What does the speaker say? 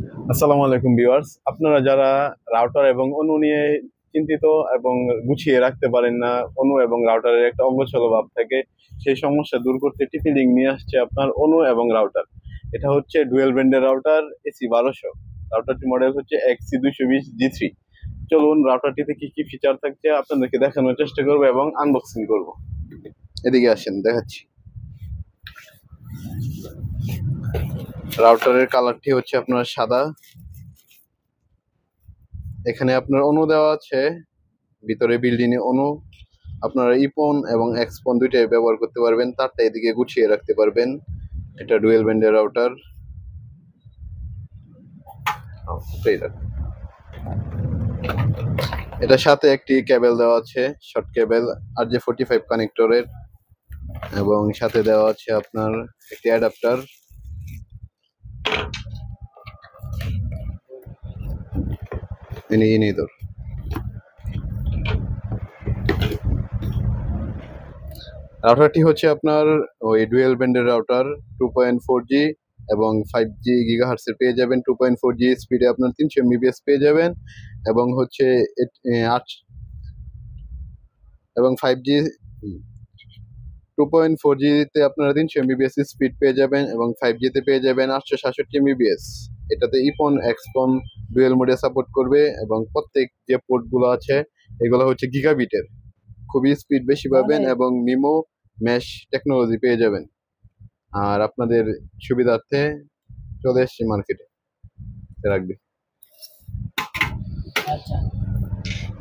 আসসালামু আলাইকুম ভিউয়ার্স, আপনারা যারা রাউটার এবং অনু নিয়ে চিন্তিত এবং গুছিয়ে রাখতে পারেন না, অনু এবং রাউটারের একটা অগোছালো ভাব থাকে, সেই সমস্যা দূর করতে টিপি লিঙ্ক নিয়ে আসছে আপনার অনু এবং রাউটার। এটা হচ্ছে ডুয়েল ব্যান্ডের রাউটার AC 1200। রাউটারটি মডেল হচ্ছে XC220G3। চলুন রাউটারটিতে কি কি ফিচার থাকছে আপনাদেরকে দেখানোর চেষ্টা করবো এবং আনবক্সিং করব। এদিকে আসেন, দেখাচ্ছি। রাউটারের কালারটি হচ্ছে আপনার সাদা। এখানে আপনার অনু দেওয়া আছে, ভিতরে বিল্ডিং এ অনু। আপনারা ইপন এবং এক্সপন দুইটাই ব্যবহার করতে পারবেন, তারটা এদিকে গুছিয়ে রাখতে পারবেন। এটা ডুয়েল ব্যান্ডের রাউটার। এটার সাথে একটি কেবল দেওয়া আছে, শর্ট কেবল RJ45 কানেক্টরের, এবং সাথে দেওয়া আছে আপনার একটি অ্যাডাপ্টার। রাউটারটি হচ্ছে আপনার ওই ডুয়েল ব্যান্ডের রাউটার। 2.4G এবং 5G গিগাহার্টসের পেয়ে যাবেন। 2.4G স্পিডে আপনার 300 MBPS পেয়ে যাবেন, এবং হচ্ছে 8 এবং 5G 2.4G তে আপনারা 300 MBPS স্পিড পেয়ে যাবেন, এবং 5G তে পেয়ে যাবেন 867 MBPS। এটাতে ইপন এক্সপন ডুয়েল মোডে সাপোর্ট করবে, এবং প্রত্যেক যে পোর্টগুলো আছে এগুলো হচ্ছে গিগাবিটের। খুবই স্পিড বেশি পাবেন এবং মিমো মেশ টেকনোলজি পেয়ে যাবেন। আর আপনাদের সুবিধার্থে চলে এসছি মার্কেটে, রাখবে। আচ্ছা।